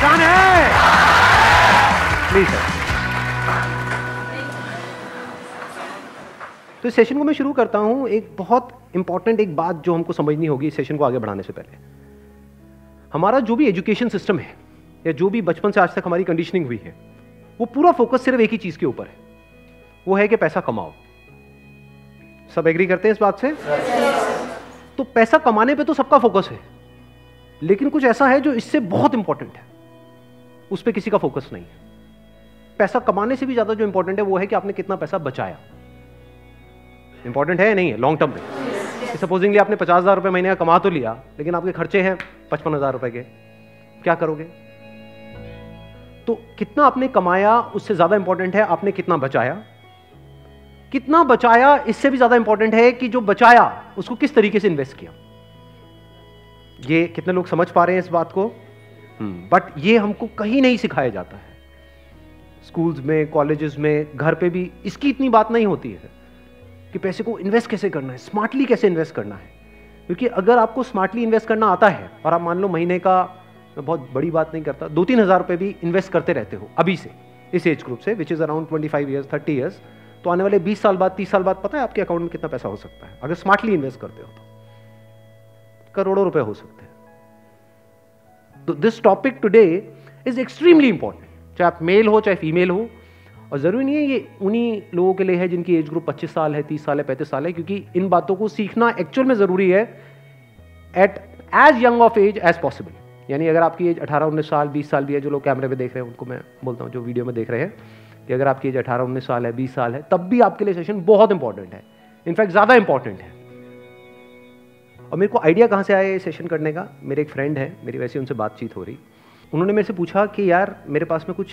पहचान है। Please sir. तो इस सेशन को मैं शुरू करता हूं। एक बहुत इंपॉर्टेंट एक बात जो हमको समझनी होगी इस सेशन को आगे बढ़ाने से पहले। हमारा जो भी एजुकेशन सिस्टम है या जो भी बचपन से आज तक हमारी कंडीशनिंग हुई है, वो पूरा फोकस सिर्फ एक ही चीज के ऊपर है, वो है कि पैसा कमाओ। सब एग्री करते हैं इस बात से? तो पैसा कमाने पे तो सबका फोकस है, लेकिन कुछ ऐसा है जो इससे बहुत इंपॉर्टेंट है, उस पर किसी का फोकस नहीं है। पैसा कमाने से भी ज्यादा जो इंपॉर्टेंट है वो है कि आपने कितना पैसा बचाया। इंपॉर्टेंट है या नहीं है लॉन्ग टर्म में? सपोजिंगली आपने 50,000 रुपए महीने का कमा तो लिया, लेकिन आपके खर्चे हैं 55,000 रुपए के, क्या करोगे? तो कितना आपने कमाया उससे ज्यादा इंपॉर्टेंट है आपने कितना बचाया। कितना बचाया इससे भी ज्यादा इंपॉर्टेंट है कि जो बचाया उसको किस तरीके से इन्वेस्ट किया। ये कितने लोग समझ पा रहे हैं इस बात को? बट ये हमको कहीं नहीं सिखाया जाता है। स्कूल्स में, कॉलेजेस में, घर पे भी इसकी इतनी बात नहीं होती है कि पैसे को इन्वेस्ट कैसे करना है, स्मार्टली कैसे इन्वेस्ट करना है। क्योंकि अगर आपको स्मार्टली इन्वेस्ट करना आता है और आप मान लो महीने का, मैं बहुत बड़ी बात नहीं करता, 2-3 हज़ार रुपए भी इन्वेस्ट करते रहते हो अभी से, इस एज ग्रुप से, which is around 25 years 30 years, तो आने वाले 20 साल बाद, 30 साल बाद पता है आपके अकाउंट में कितना पैसा हो सकता है अगर स्मार्टली इन्वेस्ट करते हो तो? करोड़ों रुपए हो सकते हैं। तो this topic today is extremely important, चाहे आप मेल हो चाहे फीमेल हो। और जरूरी नहीं है ये उन्हीं लोगों के लिए है जिनकी एज ग्रुप 25 साल है, 30 साल है, 35 साल है, क्योंकि इन बातों को सीखना एक्चुअल में जरूरी है at as young of age as possible. यानी अगर आपकी एज 18-19 साल, 20 साल भी है, जो लोग कैमरे पे देख रहे हैं उनको मैं बोलता हूँ, जो वीडियो में देख रहे हैं, कि अगर आपकी एज 18-19 साल है, 20 साल है, तब भी आपके लिए सेशन बहुत इंपॉर्टेंट है, इनफैक्ट ज्यादा इंपॉर्टेंट है। और मेरे को आइडिया कहाँ से आया ये सेशन करने का? मेरे एक फ्रेंड है, मेरी वैसे उनसे बातचीत हो रही, उन्होंने मेरे से पूछा कि यार मेरे पास में कुछ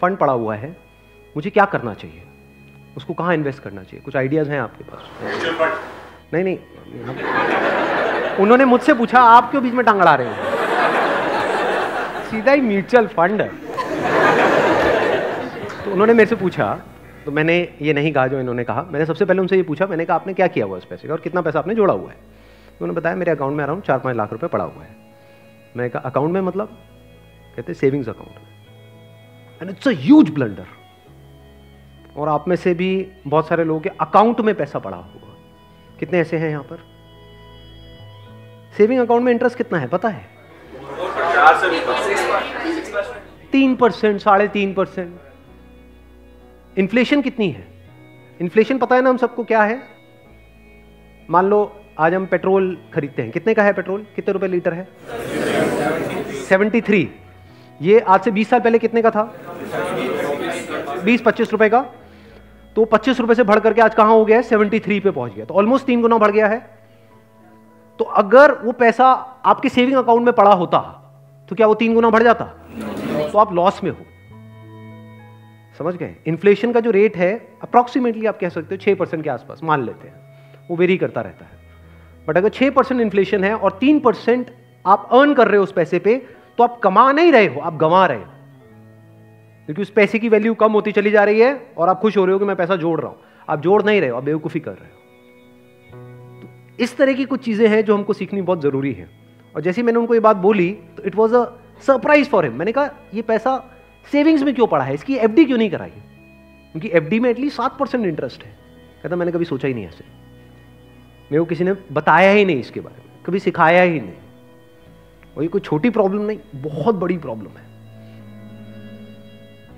फंड पड़ा हुआ है, मुझे क्या करना चाहिए, उसको कहाँ इन्वेस्ट करना चाहिए, कुछ आइडियाज हैं आपके पास? नहीं, उन्होंने मुझसे पूछा, आप क्यों बीच में टांग अड़ा रहे हैं? सीधा ही म्यूचुअल फंड है। तो उन्होंने मेरे से पूछा, तो मैंने ये नहीं कहा जो इन्होंने कहा, मैंने सबसे पहले उनसे ये पूछा, मैंने कहा आपने क्या किया हुआ उस पैसे का और कितना पैसा आपने जोड़ा हुआ है? उन्होंने बताया मेरे अकाउंट में अराउंड 4-5 लाख रुपए पड़ा हुआ है। मैंने कहा अकाउंट में मतलब? कहते सेविंग्स अकाउंट में। And it's a huge blunder. और आप में से भी बहुत सारे लोगों के अकाउंट में पैसा पड़ा हुआ, कितने ऐसे हैं यहाँ पर? सेविंग अकाउंट में इंटरेस्ट कितना है पता है? 3%, 3.5%। इन्फ्लेशन कितनी है? इन्फ्लेशन पता है ना हम सबको क्या है? मान लो आज हम पेट्रोल खरीदते हैं, कितने का है पेट्रोल? कितने रुपए लीटर है? 73। ये आज से 20 साल पहले कितने का था? 20-25 रुपए का। तो 25 रुपए से बढ़ करके आज कहां हो गया है? 73 पे पहुंच गया। तो ऑलमोस्ट 3 गुना बढ़ गया है। तो अगर वो पैसा आपके सेविंग अकाउंट में पड़ा होता तो क्या वो 3 गुना बढ़ जाता? तो आप लॉस में हो। समझ गए? इन्फ्लेशन का जो रेट है अप्रॉक्सीमेटली आप कह सकते हो 6% के आसपास मान लेते हैं, वो वेरी करता रहता है। बट अगर 6% इन्फ्लेशन है और 3% आप अर्न कर रहे हो उस पैसे पे, तो आप कमा नहीं रहे हो, आप गंवा रहे हो, क्योंकि उस पैसे की वैल्यू कम होती चली जा रही है और आप खुश हो रहे हो कि मैं पैसा जोड़ रहा हूं। आप जोड़ नहीं रहे हो, आप बेवकूफी कर रहे हो। तो इस तरह की कुछ चीजें हैं जो हमको सीखनी बहुत जरूरी है। और जैसे मैंने उनको ये बात बोली तो it was a surprise for him. मैंने कहा ये पैसा सेविंग्स में क्यों पड़ा है, इसकी एफडी क्यों नहीं कराई? क्योंकि एफडी में एटलीस्ट 7% इंटरेस्ट है। कहता मैंने कभी सोचा ही नहीं ऐसे, मेरे को किसी ने बताया ही नहीं इसके बारे में, कभी सिखाया ही नहीं। और ये कोई छोटी प्रॉब्लम नहीं, बहुत बड़ी प्रॉब्लम है।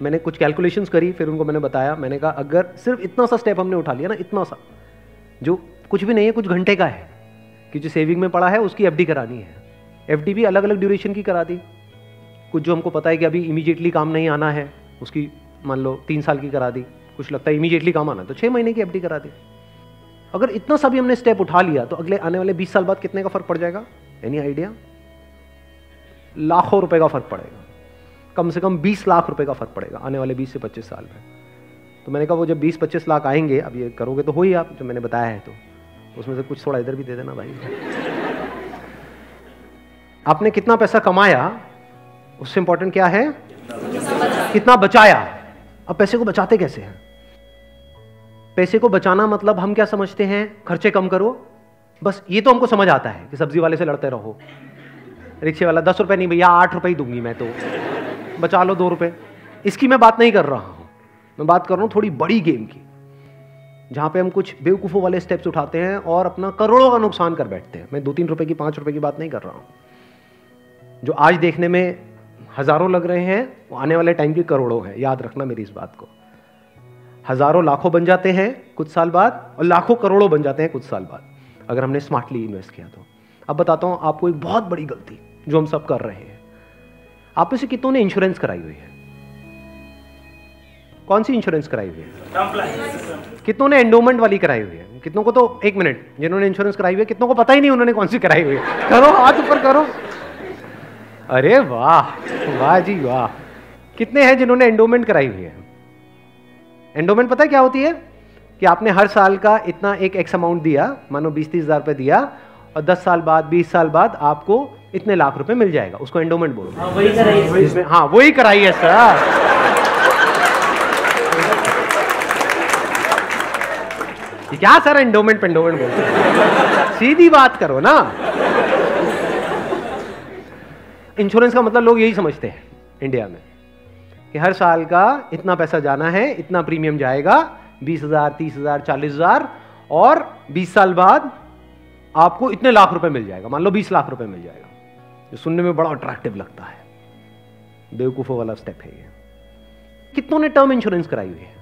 मैंने कुछ कैलकुलेशंस करी, फिर उनको मैंने बताया। मैंने कहा अगर सिर्फ इतना सा स्टेप हमने उठा लिया ना, इतना सा जो कुछ भी नहीं है, कुछ घंटे का है, कि जो सेविंग में पड़ा है उसकी एफडी करानी है। एफडी भी अलग अलग ड्यूरेशन की करा दी। कुछ जो हमको पता है कि अभी इमीडिएटली काम नहीं आना है, उसकी मान लो 3 साल की करा दी। कुछ लगता है इमीडिएटली काम आना, तो 6 महीने की एफडी करा दी। अगर इतना सा भी हमने स्टेप उठा लिया तो अगले आने वाले 20 साल बाद कितने का फर्क पड़ जाएगा? Any idea? लाखों रुपए का फर्क पड़ेगा, कम से कम 20 लाख रुपए का फर्क पड़ेगा आने वाले 20 से 25 साल में। तो मैंने कहा वो जब 20-25 लाख आएंगे, अब ये करोगे तो हो ही आप, जो मैंने बताया है, तो उसमें से कुछ थोड़ा इधर भी दे देना भाई। आपने कितना पैसा कमाया उससे इंपॉर्टेंट क्या है? कितना बचाया। अब पैसे को बचाते कैसे हैं? पैसे को बचाना मतलब हम क्या समझते हैं? खर्चे कम करो, बस ये तो हमको समझ आता है कि सब्जी वाले से लड़ते रहो, रिक्शे वाला 10 रुपए नहीं भैया 8 रुपए ही दूंगी मैं, तो बचा लो 2 रुपए। इसकी मैं बात नहीं कर रहा हूं, मैं बात कर रहा हूं थोड़ी बड़ी गेम की, जहां पे हम कुछ बेवकूफ़ों वाले स्टेप्स उठाते हैं और अपना करोड़ों का नुकसान कर बैठते हैं। मैं 2-3 रुपए की, 5 रुपए की बात नहीं कर रहा हूं। जो आज देखने में हजारों लग रहे हैं वो आने वाले टाइम की करोड़ों है। याद रखना मेरी इस बात को। हजारों लाखों बन जाते हैं कुछ साल बाद और लाखों करोड़ों बन जाते हैं कुछ साल बाद, अगर हमने स्मार्टली इन्वेस्ट किया तो। अब बताता हूं आपको एक बहुत बड़ी गलती जो हम सब कर रहे हैं। आप में से कितनों ने इंश्योरेंस कराई हुई है? कौन सी इंश्योरेंस कराई हुई है? कितनों ने एंडोमेंट वाली कराई हुई है? कितनों को तो, एक मिनट, जिन्होंने इंश्योरेंस कराई हुई है कितनों को पता ही नहीं उन्होंने कौन सी कराई हुई है? करो, हाथ ऊपर करो। अरे वाह, वाह जी वाह। कितने हैं जिन्होंने एंडोमेंट कराई हुई है? एंडोमेंट पता है क्या होती है? कि आपने हर साल का इतना एक एक्स अमाउंट दिया, मानो 20-30 हज़ार रुपए दिया, और 10 साल बाद, 20 साल बाद आपको इतने लाख रुपए मिल जाएगा। उसको एंडोमेंट बोलते हैं। वही कराई इसमें, हाँ वही कराई है सर। क्या सर एंडोमेंट पेंडोमेंट बोलते हैं? सीधी बात करो ना। इंश्योरेंस का मतलब लोग यही समझते हैं इंडिया में कि हर साल का इतना पैसा जाना है, इतना प्रीमियम जाएगा, 20,000, 30,000, 40,000, और 20 साल बाद आपको इतने लाख रुपए मिल जाएगा। मान लो 20 लाख रुपए मिल जाएगा। ये सुनने में बड़ा अट्रैक्टिव लगता है। बेवकूफों वाला स्टेप है ये। कितनों ने टर्म इंश्योरेंस कराई हुई है?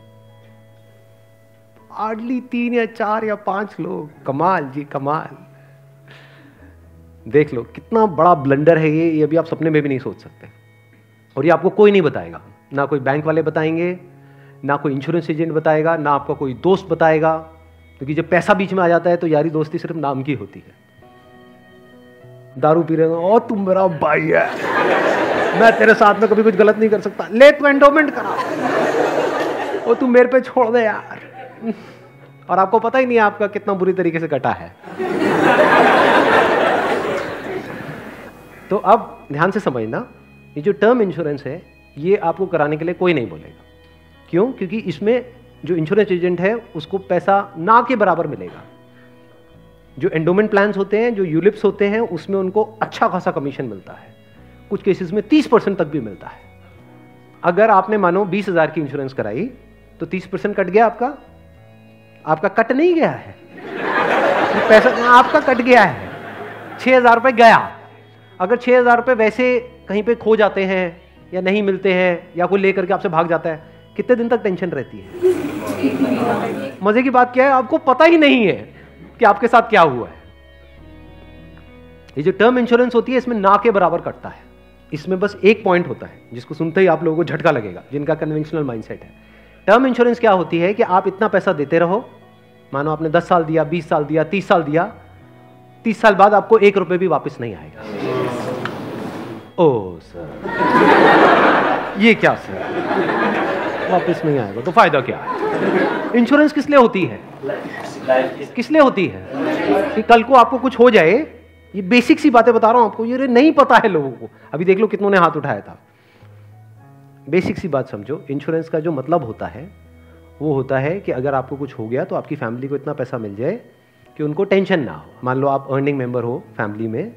हार्डली 3 या 4 या 5 लोग। कमाल जी कमाल। देख लो कितना बड़ा ब्लंडर है ये अभी आप सपने में भी नहीं सोच सकते। और ये आपको कोई नहीं बताएगा, ना कोई बैंक वाले बताएंगे, ना कोई इंश्योरेंस एजेंट बताएगा, ना आपका कोई दोस्त बताएगा, क्योंकि जब पैसा बीच में आ जाता है तो यारी दोस्ती सिर्फ नाम की होती है। दारू पी रहे हो, ओ तुम मेरा भाई है, मैं तेरे साथ में कभी कुछ गलत नहीं कर सकता, ले तू एंडोमेंट करा, ओ तुम मेरे पे छोड़ दे यार। और आपको पता ही नहीं आपका कितना बुरी तरीके से कटा है। तो अब ध्यान से समझना, ये जो टर्म इंश्योरेंस है ये आपको कराने के लिए कोई नहीं बोलेगा। क्यों? क्योंकि इसमें जो इंश्योरेंस एजेंट है उसको पैसा ना के बराबर मिलेगा। जो एंडोमेंट प्लान्स होते हैं, जो यूलिप्स होते हैं, उसमें उनको अच्छा खासा कमीशन मिलता है, कुछ केसेस में 30% तक भी मिलता है। अगर आपने मानो 20,000 की इंश्योरेंस कराई तो 30% कट गया आपका। आपका कट नहीं गया है, पैसा आपका कट गया है। 6,000 रुपए गया। अगर 6,000 रुपए वैसे कहीं पे खो जाते हैं या नहीं मिलते हैं या कोई लेकर के आपसे भाग जाता है, कितने दिन तक टेंशन रहती है? मजे की बात क्या है, आपको पता ही नहीं है कि आपके साथ क्या हुआ है। ये जो टर्म इंश्योरेंस होती है इसमें ना के बराबर कटता है। इसमें बस एक पॉइंट होता है जिसको सुनते ही आप लोगों को झटका लगेगा, जिनका कन्वेंशनल माइंडसेट है। टर्म इंश्योरेंस क्या होती है कि आप इतना पैसा देते रहो, मानो आपने 10 साल दिया, 20 साल दिया, 30 साल दिया, 30 साल बाद आपको 1 रुपए भी वापस नहीं आएगा। ओ सर, ये क्या सर, वापस नहीं आएगा तो फायदा क्या है? इंश्योरेंस किस लिए होती है? किस लिए होती है? कि कल को आपको कुछ हो जाए। ये बेसिक सी बातें बता रहा हूं आपको, ये नहीं पता है लोगों को। अभी देख लो कितनों ने हाथ उठाया था। बेसिक सी बात समझो, इंश्योरेंस का जो मतलब होता है वो होता है कि अगर आपको कुछ हो गया तो आपकी फैमिली को इतना पैसा मिल जाए कि उनको टेंशन ना हो। मान लो आप अर्निंग मेंबर हो फैमिली में,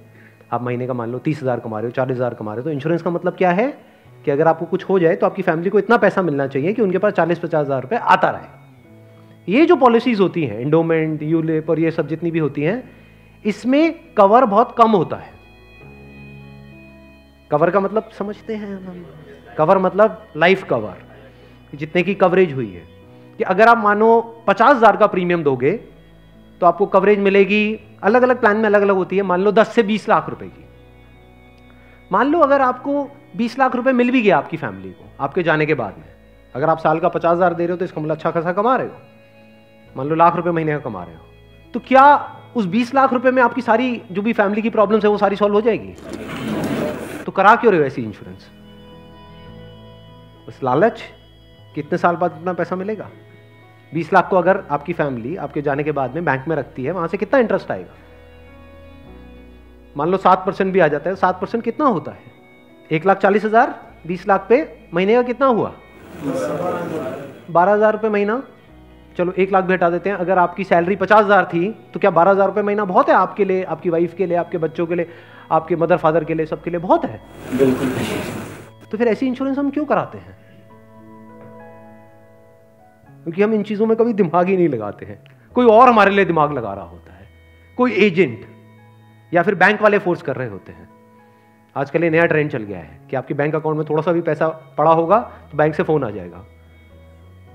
आप महीने का मान लो 30,000 कमा रहे हो, 40,000 कमा रहे हो, तो इंश्योरेंस का मतलब क्या है कि अगर आपको कुछ हो जाए तो आपकी फैमिली को इतना पैसा मिलना चाहिए कि उनके पास 40-50,000 रुपए आता रहे। ये जो पॉलिसीज होती हैं, एंडोमेंट, यूलिप और ये सब जितनी भी होती हैं, इसमें कवर बहुत कम होता है। कवर का मतलब समझते हैं हम? कवर मतलब लाइफ कवर, जितने की कवरेज हुई है। कि अगर आप मानो 50,000 का प्रीमियम दोगे तो आपको कवरेज मिलेगी, अलग अलग प्लान में अलग अलग होती है, मान लो 10 से 20 लाख रुपए की। मान लो अगर आपको 20 लाख रुपए मिल भी गया आपकी फैमिली को आपके जाने के बाद में, अगर आप साल का 50,000 दे रहे हो तो इसका मतलब अच्छा खासा कमा रहे हो, मान लो लाख रुपए महीने का कमा रहे हो, तो क्या उस 20 लाख रुपए में आपकी सारी जो भी फैमिली की प्रॉब्लम्स है वो सारी सॉल्व हो जाएगी? तो करा क्यों रहे हो ऐसी इंश्योरेंस? बस लालच, कितने साल बाद इतना पैसा मिलेगा? 20 लाख को अगर आपकी फैमिली आपके जाने के बाद में बैंक में रखती है, वहां से कितना इंटरेस्ट आएगा? मान लो 7% भी आ जाता है। 7% कितना होता है? 1,40,000, 20 लाख पे महीने का कितना हुआ? 12,000 रुपए महीना। चलो 1 लाख भी हटा देते हैं। अगर आपकी सैलरी 50,000 थी तो क्या 12,000 रुपए महीना बहुत है आपके लिए, आपकी वाइफ के लिए, आपके बच्चों के लिए, आपके मदर फादर के लिए, सबके लिए बहुत है? बिल्कुल। तो फिर ऐसी इंश्योरेंस हम क्यों कराते हैं? क्योंकि हम इन चीजों में कभी दिमाग ही नहीं लगाते हैं। कोई और हमारे लिए दिमाग लगा रहा होता है, कोई एजेंट या फिर बैंक वाले फोर्स कर रहे होते हैं। आजकल ये नया ट्रेंड चल गया है कि आपके बैंक अकाउंट में थोड़ा सा भी पैसा पड़ा होगा तो बैंक से फोन आ जाएगा।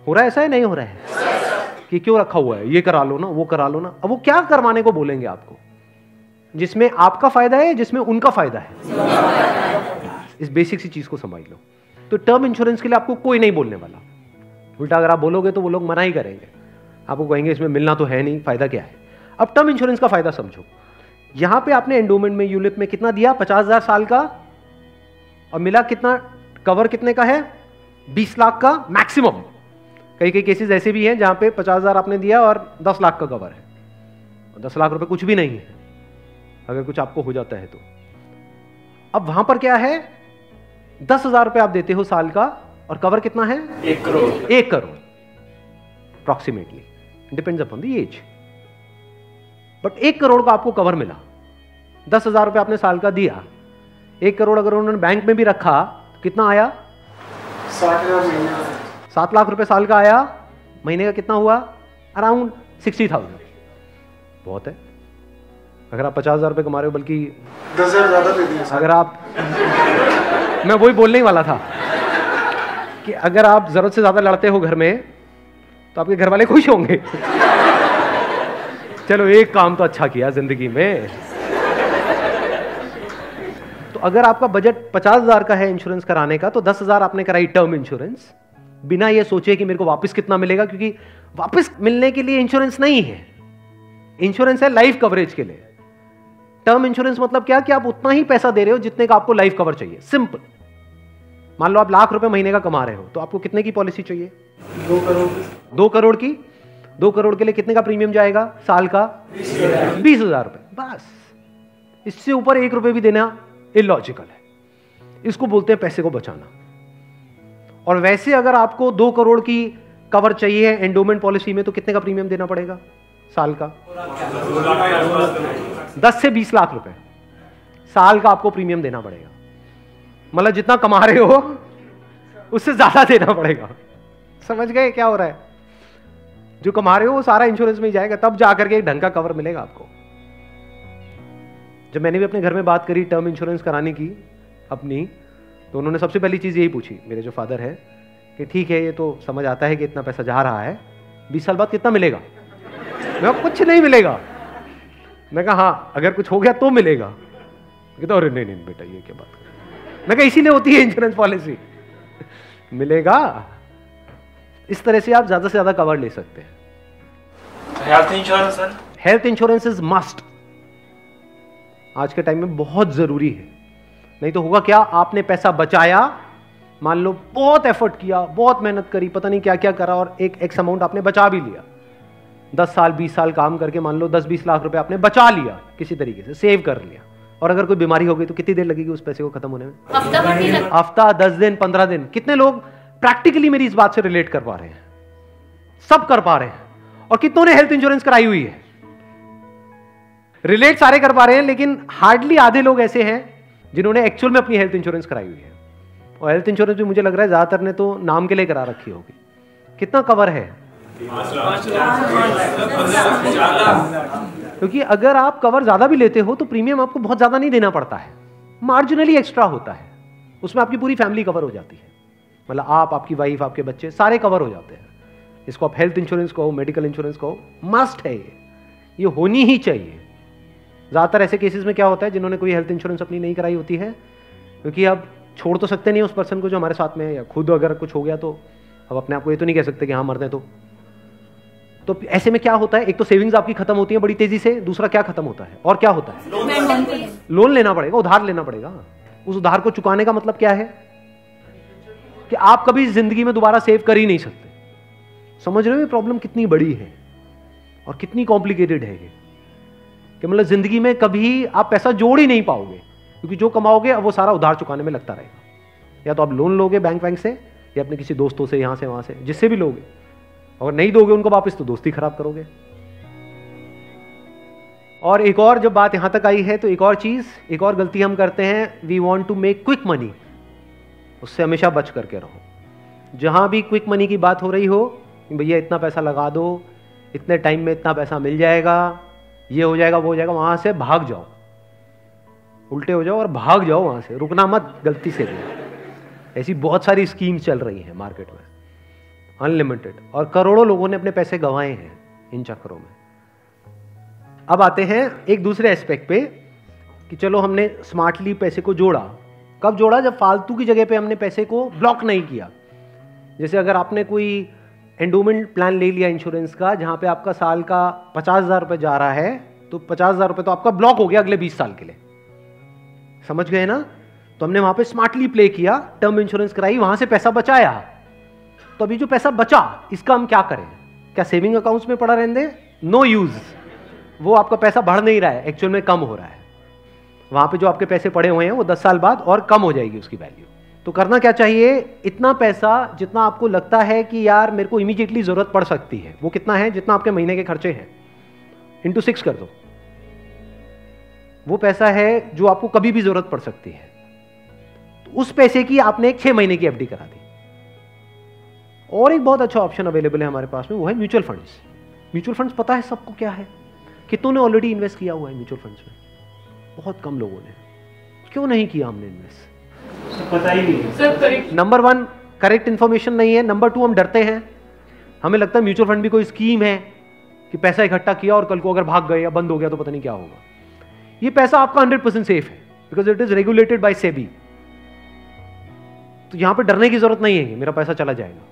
हो रहा है ऐसा है? नहीं हो रहा है कि क्यों रखा हुआ है, ये करा लो ना, वो करा लो ना। अब वो क्या करवाने को बोलेंगे आपको, जिसमें आपका फायदा है, जिसमें उनका फायदा है। इस बेसिक सी चीज को समझ लो। तो टर्म इंश्योरेंस के लिए आपको कोई नहीं बोलने वाला। उल्टा अगर आप बोलोगे तो वो लोग मना ही करेंगे, आपको कहेंगे इसमें मिलना तो है नहीं, फायदा क्या है। अब टर्म इंश्योरेंस का फायदा समझो। यहां पे आपने एंडोमेंट में, यूलिप में कितना दिया? 50,000 साल का, और मिला कितना? कवर कितने का है? 20 लाख का मैक्सिमम। कई कई केसेस ऐसे भी हैं जहां पे 50,000 आपने दिया और 10 लाख का कवर है। 10 लाख रुपए कुछ भी नहीं है अगर कुछ आपको हो जाता है तो। अब वहां पर क्या है? 10,000 रुपए आप देते हो साल का, और कवर कितना है? 1 crore. 1 crore approximately, depends upon the age. But 1 crore का आपको कवर मिला। 10,000 रुपए आपने साल का दिया, 1 करोड़ अगर उन्होंने बैंक में भी रखा तो कितना आया? 7 लाख रुपए साल का आया। महीने का कितना हुआ? अराउंड 60,000। बहुत है। अगर आप 50,000 रुपए कमा रहे हो, बल्कि 10,000 ज्यादा दे दिए। अगर आप मैं वही बोलने ही वाला था कि अगर आप जरूरत से ज्यादा लड़ते हो घर में तो आपके घर वाले खुश होंगे। चलो एक काम तो अच्छा किया जिंदगी में। तो अगर आपका बजट 50,000 का है इंश्योरेंस कराने का, तो 10,000 आपने कराई टर्म इंश्योरेंस, बिना ये सोचे कि मेरे को वापस कितना मिलेगा, क्योंकि वापस मिलने के लिए इंश्योरेंस नहीं है। इंश्योरेंस है लाइफ कवरेज के लिए। टर्म इंश्योरेंस मतलब क्या? कि आप उतना ही पैसा दे रहे हो जितने का आपको लाइफ कवर चाहिए। सिंपल। मान लो आप लाख रुपए महीने का कमा रहे हो, तो आपको कितने की पॉलिसी चाहिए? 2 करोड़। 2 करोड़ की। 2 करोड़ के लिए कितने का प्रीमियम जाएगा साल का? 20,000 रुपए। बस, इससे ऊपर 1 रुपए भी देना इलॉजिकल है। इसको बोलते हैं पैसे को बचाना। और वैसे अगर आपको 2 करोड़ की कवर चाहिए एंडोमेंट पॉलिसी में, तो कितने का प्रीमियम देना पड़ेगा साल का? 10 से 20 लाख रुपए साल का आपको प्रीमियम देना पड़ेगा। मतलब जितना कमा रहे हो उससे ज्यादा देना पड़ेगा। समझ गए क्या हो रहा है? जो कमा रहे हो वो सारा इंश्योरेंस में ही जाएगा, तब जाकर के एक ढंग का कवर मिलेगा आपको। जब मैंने भी अपने घर में बात करी टर्म इंश्योरेंस कराने की अपनी, तो उन्होंने सबसे पहली चीज यही पूछी, मेरे जो फादर है, कि ठीक है ये तो समझ आता है कि इतना पैसा जा रहा है, 20 साल बाद कितना मिलेगा? मैं कुछ नहीं मिलेगा। मैं कहा हाँ अगर कुछ हो गया तो मिलेगा। कहता अरे नहीं नहीं बेटा ये क्या बात कर। मैं कहा इसीलिए होती है इंश्योरेंस पॉलिसी, मिलेगा। इस तरह से आप ज्यादा से ज्यादा कवर ले सकते हैं। Health insurance sir? Health insurance is must. आज के टाइम में बहुत जरूरी है। नहीं तो होगा क्या? आपने पैसा बचाया, मान लो बहुत एफर्ट किया, बहुत मेहनत करी, पता नहीं क्या क्या करा, और एक एक्स अमाउंट आपने बचा भी लिया। 10 साल 20 साल काम करके मान लो 10-20 लाख रुपए आपने बचा लिया, किसी तरीके से सेव कर लिया। और अगर कोई बीमारी हो गई तो कितनी देर लगेगी उस पैसे को खत्म होने में? हफ्ता, 10 दिन, 15 दिन। कितने लोग प्रैक्टिकली मेरी इस बात से रिलेट कर पा रहे हैं? सब कर पा रहे हैं। और कितनों ने हेल्थ इंश्योरेंस कराई हुई है? रिलेट सारे कर पा रहे हैं, लेकिन हार्डली आधे लोग ऐसे हैं जिन्होंने एक्चुअल में अपनी हेल्थ इंश्योरेंस कराई हुई है। और हेल्थ इंश्योरेंस भी मुझे लग रहा है ज्यादातर ने तो नाम के लिए करा रखी होगी। कितना कवर है? क्योंकि अगर आप कवर ज्यादा भी लेते हो तो प्रीमियम आपको बहुत ज्यादा नहीं देना पड़ता है, मार्जिनली एक्स्ट्रा होता है। उसमें आपकी पूरी फैमिली कवर हो जाती है। मतलब आप, आपकी वाइफ, आपके बच्चे सारे कवर हो जाते हैं। इसको आप हेल्थ इंश्योरेंस कहो, मेडिकल इंश्योरेंस कहो, मस्ट है ये होनी ही चाहिए। ज्यादातर ऐसे केसेस में क्या होता है, जिन्होंने कोई हेल्थ इंश्योरेंस अपनी नहीं कराई होती है, क्योंकि अब छोड़ तो सकते नहीं उस पर्सन को जो हमारे साथ में है, या खुद अगर कुछ हो गया तो अब अपने आप को ये तो नहीं कह सकते कि हाँ मर दें। तो ऐसे में क्या होता है, एक तो सेविंग्स आपकी खत्म होती है बड़ी तेजी से, दूसरा क्या खत्म होता है, और क्या होता है? लोन लेना पड़ेगा, उधार लेना पड़ेगा। उस उधार को चुकाने का मतलब क्या है कि आप कभी जिंदगी में दोबारा सेव कर ही नहीं सकते। समझ रहे हो ये प्रॉब्लम कितनी बड़ी है और कितनी कॉम्प्लिकेटेड है ये, कि मतलब जिंदगी में कभी आप पैसा जोड़ ही नहीं पाओगे, क्योंकि जो कमाओगे अब वो सारा उधार चुकाने में लगता रहेगा। या तो आप लोन लोगे बैंक से, या अपने किसी दोस्तों से, यहां से वहां से, जिससे भी लोगे, और नहीं दोगे उनको वापस तो दोस्ती खराब करोगे। और एक और जब बात यहां तक आई है तो एक और चीज, एक और गलती हम करते हैं, we want to make quick money. उससे हमेशा बच करके रहो। जहां भी क्विक मनी की बात हो रही हो, भैया इतना पैसा लगा दो, इतने टाइम में इतना पैसा मिल जाएगा, ये हो जाएगा, वो हो जाएगा, वहां से भाग जाओ, उल्टे हो जाओ और भाग जाओ वहां से, रुकना मत गलती से भी। ऐसी बहुत सारी स्कीम्स चल रही हैं मार्केट में, अनलिमिटेड, और करोड़ों लोगों ने अपने पैसे गंवाए हैं इन चक्करों में। अब आते हैं एक दूसरे एस्पेक्ट पे कि चलो हमने स्मार्टली पैसे को जोड़ा। कब जोड़ा? जब फालतू की जगह पे हमने पैसे को ब्लॉक नहीं किया। जैसे अगर आपने कोई एंडोमेंट प्लान ले लिया इंश्योरेंस का, जहां पे आपका साल का 50,000 रुपये जा रहा है, तो 50,000 रुपये तो आपका ब्लॉक हो गया अगले 20 साल के लिए। समझ गए ना? तो हमने वहां पे स्मार्टली प्ले किया, टर्म इंश्योरेंस कराई, वहां से पैसा बचाया। तो अभी जो पैसा बचा, इसका हम क्या करें? क्या सेविंग अकाउंट्स में पड़ा रहने दें? No use. वो आपका पैसा बढ़ नहीं रहा है, एक्चुअल में कम हो रहा है। वहां पे जो आपके पैसे पड़े हुए हैं वो 10 साल बाद और कम हो जाएगी उसकी वैल्यू। तो करना क्या चाहिए? इतना पैसा जितना आपको लगता है कि यार मेरे को इमीडिएटली जरूरत पड़ सकती है, वो कितना है? जितना आपके महीने के खर्चे हैं, इंटू 6 कर दो। वो पैसा है जो आपको कभी भी जरूरत पड़ सकती है। तो उस पैसे की आपने एक 6 महीने की एफडी करा दी। और एक बहुत अच्छा ऑप्शन अवेलेबल है हमारे पास में, वो है म्यूचुअल फंड्स। म्यूचुअल फंड्स पता है सबको क्या है? कितनों ने ऑलरेडी इन्वेस्ट किया हुआ है म्यूचुअल फंड्स में? बहुत कम लोगों ने। क्यों नहीं किया हमने इन्वेस्ट? पता ही नहीं है। नंबर 1 करेक्ट इंफॉर्मेशन नहीं है। नंबर 2 हम डरते हैं, हमें लगता है म्यूचुअल फंड भी कोई स्कीम है कि पैसा इकट्ठा किया और कल को अगर भाग गए या बंद हो गया तो पता नहीं क्या होगा। ये पैसा आपका 100% सेफ है, because it is regulated by SEBI. तो यहां पे डरने की जरूरत नहीं है कि मेरा पैसा चला जाएगा,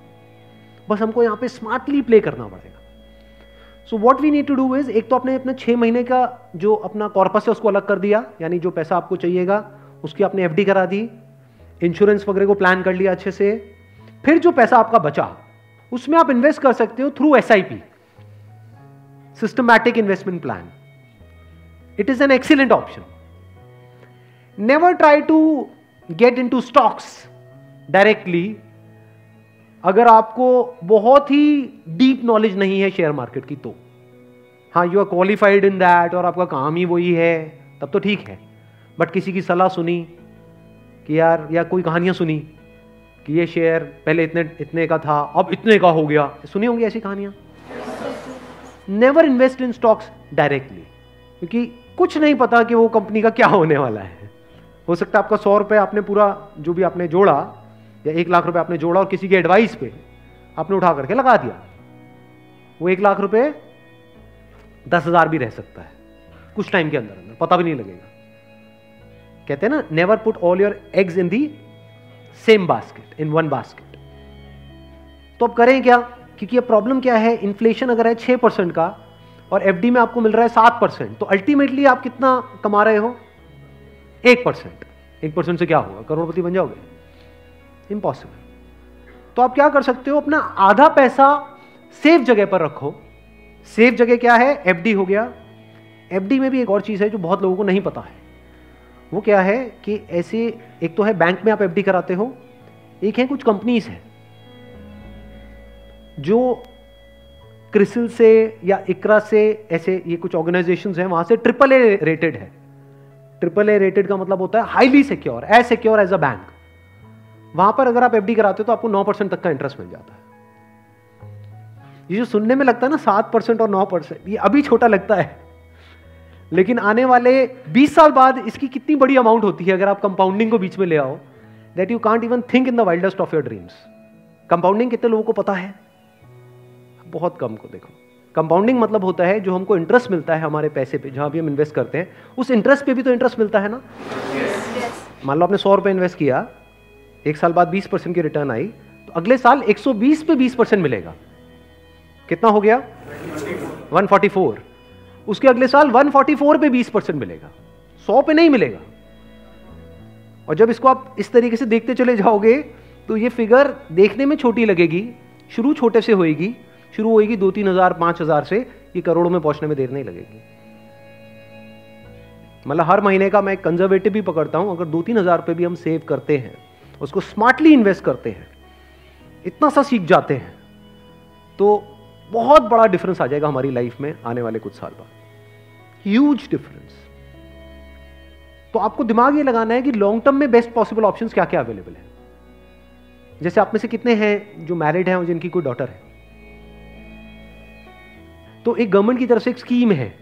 बस हमको यहां पे स्मार्टली प्ले करना पड़ेगा। So what we need to do is, एक तो आपने अपने 6 महीने का जो अपना कॉर्पस है उसको अलग कर दिया, यानी जो पैसा आपको चाहिएगा उसकी आपने एफडी करा दी, इंश्योरेंस वगैरह को प्लान कर लिया अच्छे से। फिर जो पैसा आपका बचा उसमें आप इन्वेस्ट कर सकते हो through SIP, systematic investment plan. It is an excellent option. Never try to get into stocks directly अगर आपको बहुत ही डीप नॉलेज नहीं है शेयर मार्केट की। तो हाँ, you are qualified in that और आपका काम ही वही है, तब तो ठीक है। बट किसी की सलाह सुनी कि यार, या कोई कहानियां सुनी कि ये शेयर पहले इतने का था अब इतने का हो गया, सुनी होंगी ऐसी कहानियां। Never invest in stocks directly, क्योंकि कुछ नहीं पता कि वो कंपनी का क्या होने वाला है। हो सकता है आपका 100 रुपये आपने पूरा जो भी आपने जोड़ा या 1 लाख रुपए आपने जोड़ा और किसी के एडवाइस पे आपने उठा करके लगा दिया, वो 1 लाख रुपए 10,000 भी रह सकता है कुछ टाइम के अंदर, पता भी नहीं लगेगा। कहते हैं ना, never put all your eggs in the same basket, in one basket. तो अब करें क्या? क्योंकि ये प्रॉब्लम क्या है, इन्फ्लेशन अगर है 6% का और एफडी में आपको मिल रहा है 7%, तो अल्टीमेटली आप कितना कमा रहे हो? 1%। 1% से क्या होगा? करोड़पति बन जाओगे? इम्पॉसिबल। तो आप क्या कर सकते हो, अपना आधा पैसा सेफ जगह पर रखो। सेफ जगह क्या है? एफडी हो गया। एफडी में भी एक और चीज है जो बहुत लोगों को नहीं पता है। वो क्या है कि ऐसे, एक तो है बैंक में आप एफडी कराते हो, एक है कुछ कंपनीज है जो क्रिसिल से या इकरा से, ऐसे ये कुछ ऑर्गेनाइजेशंस हैं, वहां से AAA रेटेड है। AAA रेटेड का मतलब होता है highly secure, as secure as a bank. वहां पर अगर आप एफडी कराते हो तो आपको 9% तक का इंटरेस्ट मिल जाता है। ये जो सुनने में लगता है ना 7% और 9%, ये अभी छोटा लगता है, लेकिन आने वाले 20 साल बाद इसकी कितनी बड़ी अमाउंट होती है अगर आप कंपाउंडिंग को बीच में ले आओ, that you can't even think in the wildest of your dreams. Compounding कितने लोगों को पता है? बहुत कम को। देखो, कंपाउंडिंग मतलब होता है जो हमको इंटरेस्ट मिलता है हमारे पैसे पे, जहां भी हम इन्वेस्ट करते हैं उस इंटरेस्ट पे भी तो इंटरेस्ट मिलता है ना। मान लो आपने 100 रुपए इन्वेस्ट किया, 1 साल बाद 20% की रिटर्न आई, तो अगले साल 120 पे 20% मिलेगा। कितना हो गया? 144। उसके अगले साल 144 पे 20% मिलेगा, 100 पे नहीं मिलेगा। और जब इसको आप इस तरीके से देखते चले जाओगे तो ये फिगर देखने में छोटी लगेगी, शुरू छोटे से होएगी, शुरू होएगी 2-3 हजार 5 हजार से, ये करोड़ों में पहुंचने में देर नहीं लगेगी। मतलब हर महीने का मैं कंजर्वेटिव भी पकड़ता हूं, अगर 2-3 हजार रुपए भी हम सेव करते हैं, उसको स्मार्टली इन्वेस्ट करते हैं, इतना सा सीख जाते हैं, तो बहुत बड़ा डिफरेंस आ जाएगा हमारी लाइफ में आने वाले कुछ साल बाद। Huge difference. तो आपको दिमाग ये लगाना है कि लॉन्ग टर्म में बेस्ट पॉसिबल ऑप्शंस क्या क्या अवेलेबल है। जैसे आप में से कितने हैं जो मैरिड हैं और जिनकी कोई डॉटर है? तो एक गवर्नमेंट की तरफ से एक स्कीम है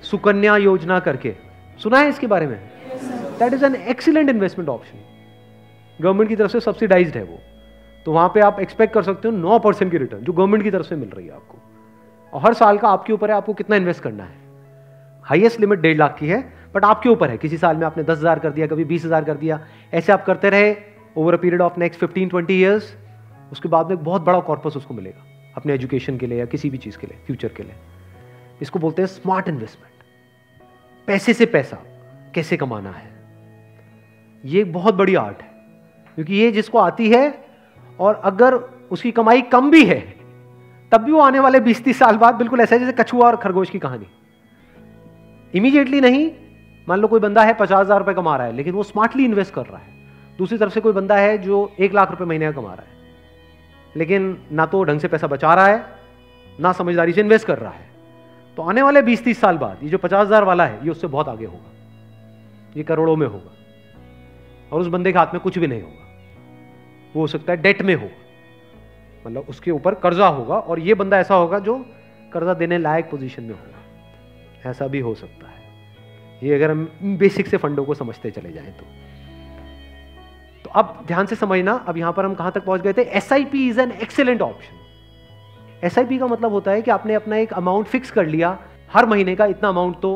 सुकन्या योजना करके, सुना है इसके बारे में? That is an excellent investment option, government की तरफ से सब्सिडाइज्ड है वो। तो वहां पे आप एक्सपेक्ट कर सकते हो 9% की रिटर्न जो गवर्नमेंट की तरफ से मिल रही है आपको, और हर साल का आपके ऊपर है आपको कितना इन्वेस्ट करना है। हाईएस्ट लिमिट 1.5 लाख की है, बट आपके ऊपर है। किसी साल में आपने 10,000 कर दिया, कभी 20,000 कर दिया, ऐसे आप करते रहे over a period of next 15-20 years. उसके बाद में एक बहुत बड़ा कॉर्पस उसको मिलेगा अपने एजुकेशन के लिए या किसी भी चीज के लिए, फ्यूचर के लिए। इसको बोलते हैं स्मार्ट इन्वेस्टमेंट। पैसे से पैसा कैसे कमाना है, ये एक बहुत बड़ी आर्ट है, क्योंकि ये जिसको आती है और अगर उसकी कमाई कम भी है तब भी वो आने वाले 20-30 साल बाद बिल्कुल ऐसा है जैसे कछुआ और खरगोश की कहानी। इमीडिएटली नहीं, मान लो कोई बंदा है 50,000 रुपए कमा रहा है लेकिन वो स्मार्टली इन्वेस्ट कर रहा है। दूसरी तरफ से कोई बंदा है जो 1 लाख रुपए महीने का कमा रहा है लेकिन ना तो ढंग से पैसा बचा रहा है ना समझदारी से इन्वेस्ट कर रहा है। तो आने वाले 20-30 साल बाद ये जो 50,000 वाला है ये उससे बहुत आगे होगा, ये करोड़ों में होगा, और उस बंदे के हाथ में कुछ भी नहीं होगा। वो हो सकता है डेट में होगा, मतलब उसके ऊपर कर्जा होगा, और ये बंदा ऐसा होगा जो कर्जा देने लायक पोजीशन में होगा। ऐसा भी हो सकता है, ये अगर हम बेसिक से फंडों को समझते चले जाएं तो अब ध्यान से समझना। अब यहां पर हम कहां तक पहुंच गए थे? SIP is an excellent option. SIP का मतलब होता है कि आपने अपना एक अमाउंट फिक्स कर लिया, हर महीने का इतना अमाउंट तो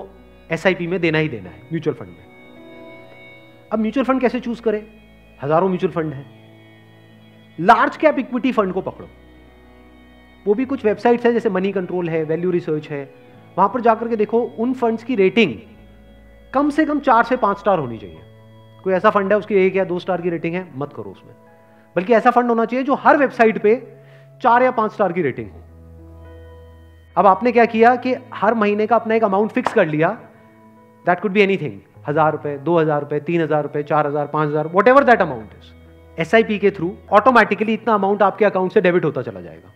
एसआईपी में देना ही देना है म्यूचुअल फंड में। अब म्यूचुअल फंड कैसे चूज करें? हजारों म्यूचुअल फंड है। लार्ज कैप इक्विटी फंड को पकड़ो, वो भी कुछ वेबसाइट्स है जैसे मनी कंट्रोल है, वैल्यू रिसर्च है, वहां पर जाकर के देखो उन फंड्स की रेटिंग कम से कम 4 से 5 स्टार होनी चाहिए। कोई ऐसा फंड है उसकी 1 या 2 स्टार की रेटिंग है, मत करो उसमें, बल्कि ऐसा फंड होना चाहिए जो हर वेबसाइट पे 4 या 5 स्टार की रेटिंग हो। अब आपने क्या किया कि हर महीने का अपना एक अमाउंट फिक्स कर लिया, दैट कुड बी एनीथिंग, 1,000 रुपए, 2,000 रुपए, 3,000 रुपए, 4,000, 5,000, what ever that amount is. SIP के थ्रू ऑटोमेटिकली इतना अमाउंट आपके अकाउंट से डेबिट होता चला जाएगा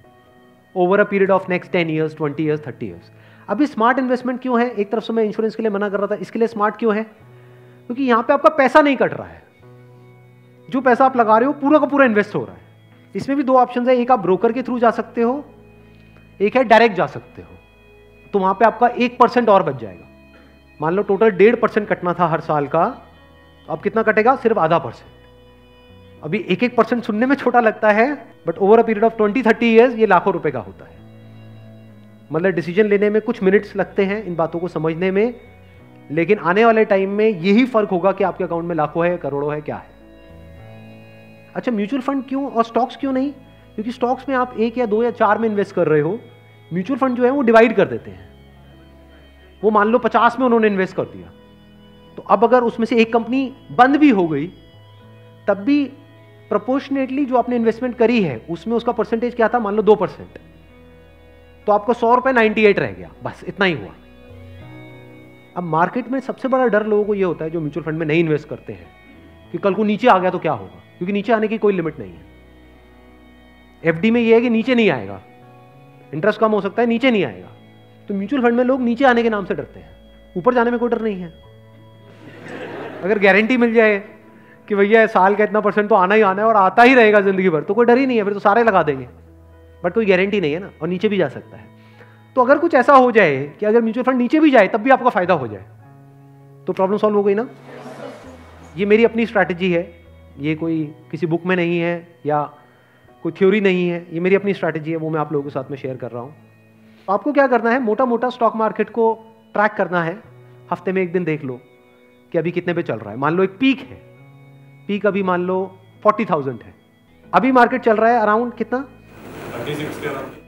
over a period of next 10 years, 20 years, 30 years. अभी स्मार्ट इन्वेस्टमेंट क्यों है? एक तरफ से मैं इंश्योरेंस के लिए मना कर रहा था, इसके लिए स्मार्ट क्यों है? क्योंकि यहां पे आपका पैसा नहीं कट रहा है, जो पैसा आप लगा रहे हो पूरा का पूरा इन्वेस्ट हो रहा है। इसमें भी 2 ऑप्शन है, एक आप ब्रोकर के थ्रू जा सकते हो, एक है डायरेक्ट जा सकते हो। तो वहां पे आपका 1% और बच जाएगा। मान लो टोटल 1.5% कटना था हर साल का, अब कितना कटेगा? सिर्फ आधा %। अभी 1% सुनने में छोटा लगता है, but over a period of 20-30 years ये लाखों रुपए का होता है। मतलब डिसीजन लेने में कुछ मिनट्स लगते हैं इन बातों को समझने में, लेकिन आने वाले टाइम में यही फर्क होगा कि आपके अकाउंट में लाखों है, करोड़ों है, क्या है। अच्छा, म्यूचुअल फंड क्यों और स्टॉक्स क्यों नहीं? क्योंकि स्टॉक्स में आप 1 या 2 या 4 में इन्वेस्ट कर रहे हो, म्यूचुअल फंड जो है वो डिवाइड कर देते हैं। वो मान लो 50 में उन्होंने इन्वेस्ट कर दिया, तो अब अगर उसमें से एक कंपनी बंद भी हो गई तब भी प्रोपोर्शनेटली जो आपने इन्वेस्टमेंट करी है उसमें उसका परसेंटेज क्या था? मान लो 2%, तो आपका 100 रुपए 98 रह गया, बस इतना ही हुआ। अब मार्केट में सबसे बड़ा डर लोगों को यह होता है जो म्यूचुअल फंड में नहीं इन्वेस्ट करते हैं कि कल को नीचे आ गया तो क्या होगा, क्योंकि नीचे आने की कोई लिमिट नहीं है। एफडी में यह है कि नीचे नहीं आएगा, इंटरेस्ट कम हो सकता है, नीचे नहीं आएगा। तो म्यूचुअल फंड में लोग नीचे आने के नाम से डरते हैं, ऊपर जाने में कोई डर नहीं है। अगर गारंटी मिल जाए कि भैया साल का इतना % तो आना ही आना है और आता ही रहेगा जिंदगी भर, तो कोई डर ही नहीं है, फिर तो सारे लगा देंगे। बट कोई गारंटी नहीं है ना, और नीचे भी जा सकता है। तो अगर कुछ ऐसा हो जाए कि अगर म्यूचुअल फंड नीचे भी जाए तब भी आपका फायदा हो जाए, तो प्रॉब्लम सॉल्व हो गई ना। ये मेरी अपनी स्ट्रैटेजी है, ये कोई किसी बुक में नहीं है या कोई थ्योरी नहीं है, ये मेरी अपनी स्ट्रैटेजी है, वो मैं आप लोगों के साथ में शेयर कर रहा हूँ। आपको क्या करना है? मोटा मोटा स्टॉक मार्केट को ट्रैक करना है, हफ्ते में 1 दिन देख लो कि अभी कितने पे चल रहा है। मान लो एक पीक है, पीक अभी मान लो 40,000 है, अभी मार्केट चल रहा है अराउंड कितना?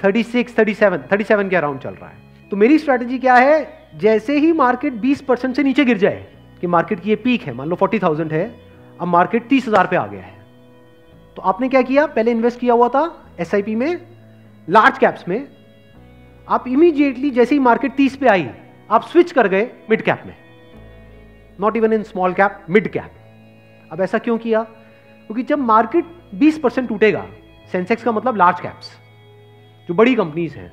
37 के अराउंड चल रहा है। तो मेरी स्ट्रैटेजी क्या है? जैसे ही मार्केट 20% से नीचे गिर जाए कि मार्केट की ये पीक है, मान लो 40,000 है, अब मार्केट 30,000 पे आ गया है, तो आपने क्या किया? पहले इन्वेस्ट किया हुआ था एसआईपी में, लार्ज कैप्स में, आप इमीडिएटली जैसे ही मार्केट 30 पे आई आप स्विच कर गए मिड कैप में, not even in small cap, mid cap. अब ऐसा क्यों किया? क्योंकि जब मार्केट 20% टूटेगा, सेंसेक्स का मतलब लार्ज कैप्स जो बड़ी कंपनीज हैं,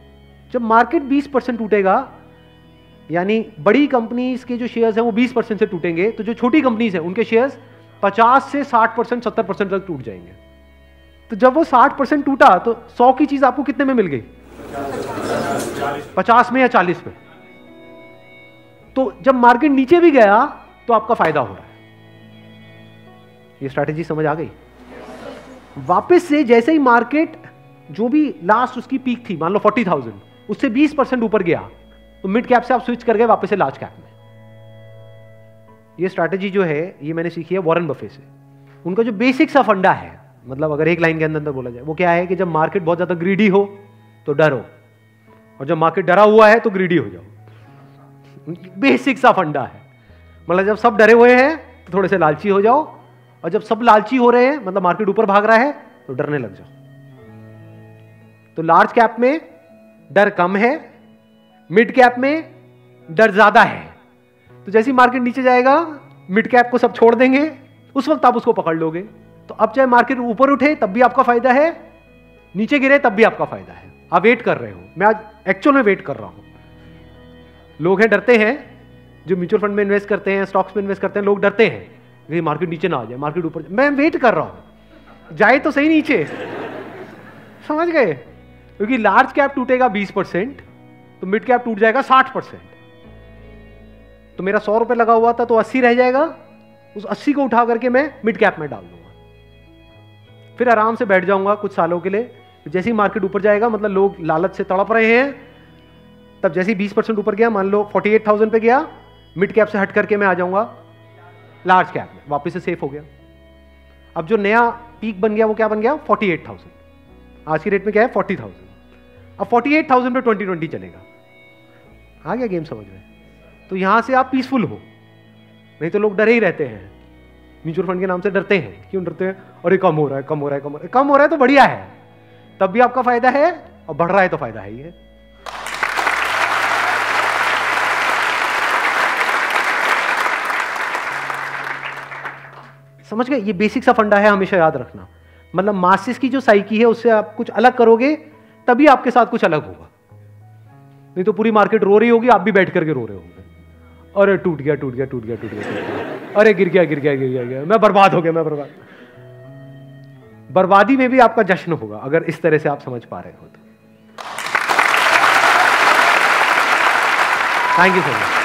जब मार्केट 20% टूटेगा यानी बड़ी कंपनीज के जो शेयर्स हैं वो 20% से टूटेंगे, तो जो छोटी कंपनीज हैं उनके शेयर्स 50 से 60%, 70% तक टूट जाएंगे। तो जब वो 60% टूटा तो 100 की चीज आपको कितने में मिल गई? 50 में या 40 में। तो जब मार्केट नीचे भी गया तो आपका फायदा हो रहा है। ये स्ट्रैटेजी समझ आ गई? वापस से जैसे ही मार्केट जो भी लास्ट उसकी पीक थी, मान लो 40,000, उससे 20% ऊपर गया तो मिड कैप से आप स्विच कर गए वापस से लार्ज कैप में। ये स्ट्रैटेजी जो है ये मैंने सीखी है वॉरेन बफे से। उनका जो बेसिक सा फंडा है, मतलब अगर एक लाइन के अंदर बोला जाए, वो क्या है कि जब मार्केट बहुत ज्यादा ग्रीडी हो तो डरो, और जब मार्केट डरा हुआ है तो ग्रीडी हो जाओ। बेसिक सा फंडा है। मतलब जब सब डरे हुए हैं तो थोड़े से लालची हो जाओ, और जब सब लालची हो रहे हैं, मतलब मार्केट ऊपर भाग रहा है, तो डरने लग जाओ। तो लार्ज कैप में डर कम है, मिड कैप में डर ज्यादा है। तो जैसे ही मार्केट नीचे जाएगा मिड कैप को सब छोड़ देंगे, उस वक्त आप उसको पकड़ लोगे। तो अब चाहे मार्केट ऊपर उठे तब भी आपका फायदा है, नीचे गिरे तब भी आपका फायदा है। आप वेट कर रहे हो, मैं आज एक्चुअल में वेट कर रहा हूं। लोग हैं डरते हैं, जो म्यूचुअल फंड में इन्वेस्ट करते हैं, स्टॉक्स में इन्वेस्ट करते हैं, लोग डरते हैं कि मार्केट नीचे ना आ जाए, मार्केट ऊपर। मैं वेट कर रहा हूं, जाए तो सही नीचे। समझ गए? क्योंकि लार्ज कैप टूटेगा 20%, तो मिड कैप टूट जाएगा 60%। तो मेरा 100 रुपए लगा हुआ था तो 80 रह जाएगा, उस 80 को उठा करके मैं मिड कैप में डाल दूंगा, फिर आराम से बैठ जाऊंगा कुछ सालों के लिए। जैसे ही मार्केट ऊपर जाएगा, मतलब लोग लालच से तड़प रहे हैं, तब जैसे ही 20% ऊपर गया, मान लो 48,000 पे गया, मिड कैप से हट करके मैं आ जाऊंगा लार्ज कैप में, वापस से सेफ हो गया। अब जो नया पीक बन गया वो क्या बन गया? 48,000। आज की रेट में क्या है? 40,000। अब 48,000 पे 2020 चलेगा। आ गया गेम समझ में? तो यहां से आप पीसफुल हो, नहीं तो लोग डरे ही रहते हैं, म्यूचुअल फंड के नाम से डरते हैं। क्यों डरते हैं? अरे कम हो रहा है, कम हो रहा है, कम हो रहा है। कम हो रहा है तो बढ़िया है, तब भी आपका फायदा है, और बढ़ रहा है तो फायदा है ही है। समझ गए? ये बेसिक सा फंडा है, हमेशा याद रखना। मतलब मासिस की जो साइकी है उससे आप कुछ अलग करोगे तभी आपके साथ कुछ अलग होगा, नहीं तो पूरी मार्केट रो रही होगी, आप भी बैठ करके रो रहे होंगे। अरे टूट गया, टूट गया, टूट गया, टूट गया, अरे गिर गया, गिर गया, गिर गया, गिर, मैं बर्बाद हो गया, मैं बर्बाद। बर्बादी में भी आपका जश्न होगा अगर इस तरह से आप समझ पा रहे हो तो। Thank you so much.